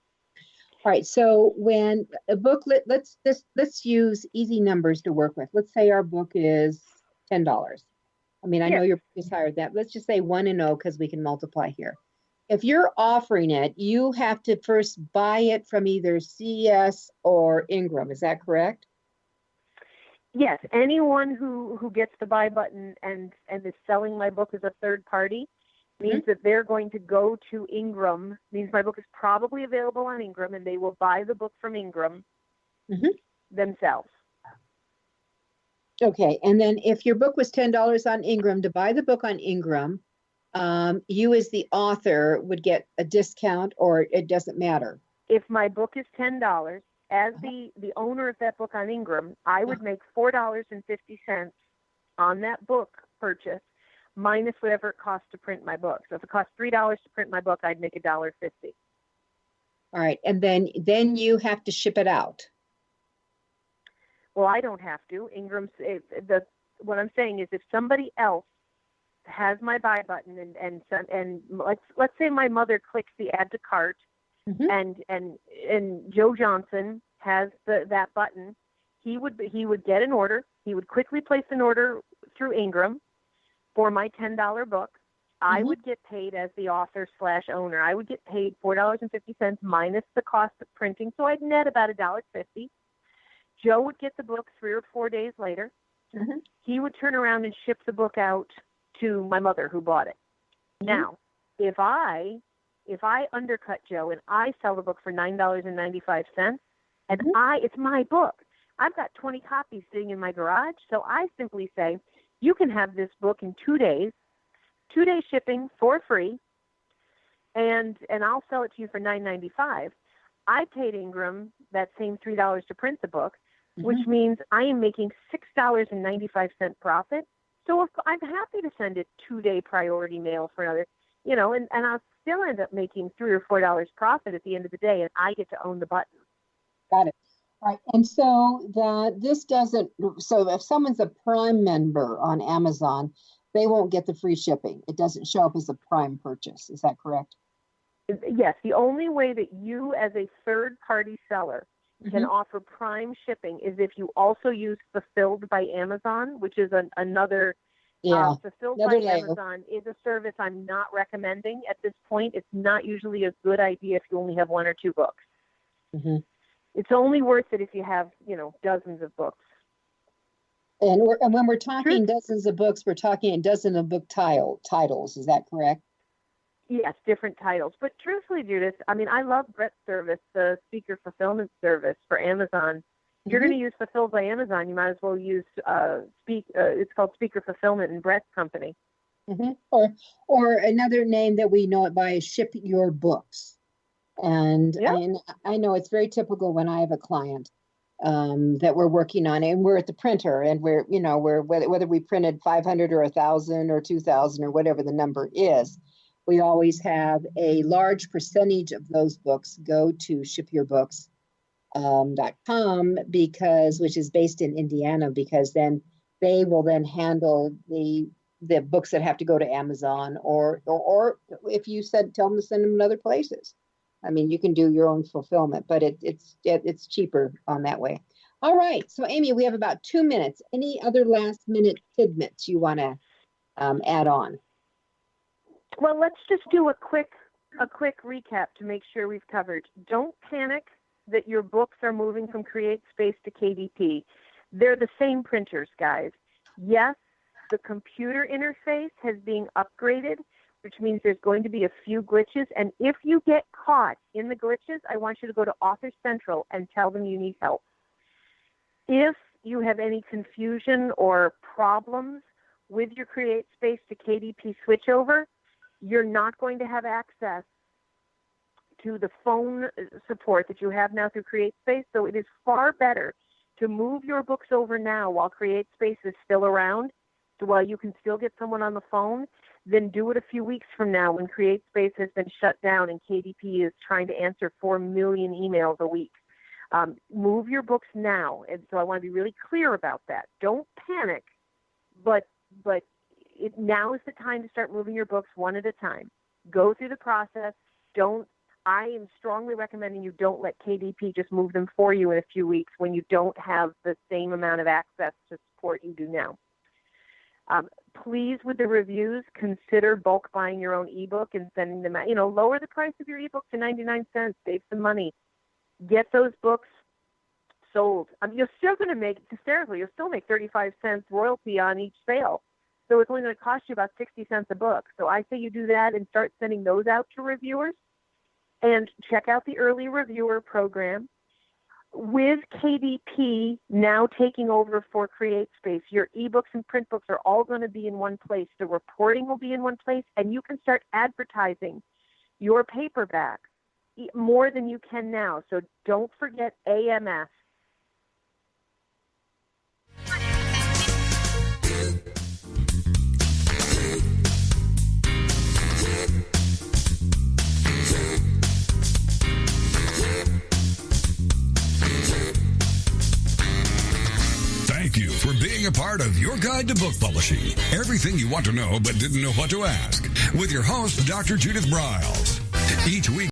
All right. So when a book, let's use easy numbers to work with. Let's say our book is $10. I know your book is higher than that. Let's just say 1 and 0 because we can multiply here. if you're offering it, you have to first buy it from either CES or Ingram. Is that correct? Yes, anyone who gets the buy button and is selling my book as a third party means that they're going to go to Ingram, means my book is probably available on Ingram, and they will buy the book from Ingram themselves. Okay, and then if your book was $10 on Ingram, to buy the book on Ingram, you as the author would get a discount, or it doesn't matter? If my book is $10, as the owner of that book on Ingram, I would make $4.50 on that book purchase, minus whatever it costs to print my book. So if it costs $3 to print my book, I'd make $1.50. All right, and then you have to ship it out. Well, I don't have to. What I'm saying is, if somebody else has my buy button and let's say my mother clicks the add to cart, and Joe Johnson has that button, he would get an order. He would quickly place an order through Ingram for my $10 book. I would get paid as the author/owner. I would get paid $4.50 minus the cost of printing, so I'd net about $1.50. Joe would get the book 3 or 4 days later. He would turn around and ship the book out to my mother who bought it. Now, if I undercut Joe and I sell the book for $9.95, and it's my book, I've got 20 copies sitting in my garage, so I simply say, you can have this book in 2 days, 2-day shipping for free, and I'll sell it to you for $9.95. I paid Ingram that same $3 to print the book, which means I am making $6.95 profit. So I'm happy to send it 2-day priority mail for another, and I'll still end up making $3 or $4 profit at the end of the day, and I get to own the button. Got it. All right. And so so if someone's a Prime member on Amazon, they won't get the free shipping. It doesn't show up as a Prime purchase. Is that correct? Yes. The only way that you as a third-party seller can offer Prime shipping is if you also use Fulfilled by Amazon, which is another Fulfilled by Amazon is a service I'm not recommending at this point. It's not usually a good idea if you only have 1 or 2 books. It's only worth it if you have, dozens of books. And when we're talking dozens of books, we're talking a dozen of book titles. Is that correct? Yes, different titles. But truthfully, Judith, I love Brett's service, the speaker fulfillment service for Amazon. If you're going to use Fulfilled by Amazon, you might as well use it's called Speaker Fulfillment in Brett's company. Or another name that we know it by is Ship Your Books. And I know it's very typical when I have a client that we're working on, and we're at the printer, and we're whether we printed 500 or 1,000 or 2,000 or whatever the number is, we always have a large percentage of those books go to shipyourbooks.com which is based in Indiana, because then they will then handle the books that have to go to Amazon, or if you tell them to send them in other places. You can do your own fulfillment, but it's cheaper on that way. All right. So Amy, we have about 2 minutes. Any other last minute tidbits you want to add on? Well, let's just do a quick recap to make sure we've covered. Don't panic that your books are moving from CreateSpace to KDP. They're the same printers, guys. Yes, the computer interface has been upgraded, which means there's going to be a few glitches. And if you get caught in the glitches, I want you to go to Author Central and tell them you need help. If you have any confusion or problems with your CreateSpace to KDP switchover, you're not going to have access to the phone support that you have now through CreateSpace. So it is far better to move your books over now while CreateSpace is still around, so while you can still get someone on the phone, than do it a few weeks from now when CreateSpace has been shut down and KDP is trying to answer 4 million emails a week. Move your books now. And so I want to be really clear about that. Don't panic, but now is the time to start moving your books one at a time. Go through the process. I am strongly recommending you don't let KDP just move them for you in a few weeks when you don't have the same amount of access to support you do now. pleased with the reviews, consider bulk buying your own ebook and sending them out. Lower the price of your ebook to 99 cents, save some money. Get those books sold. You're still going to make, hysterically, you'll still make 35 cents royalty on each sale. So it's only going to cost you about 60 cents a book. So I say you do that and start sending those out to reviewers, and check out the early reviewer program. With KDP now taking over for CreateSpace, your ebooks and print books are all going to be in one place. The reporting will be in one place, and you can start advertising your paperback more than you can now. So don't forget AMS. Thank you for being a part of Your Guide to Book Publishing. Everything you want to know but didn't know what to ask. With your host, Dr. Judith Briles. Each week,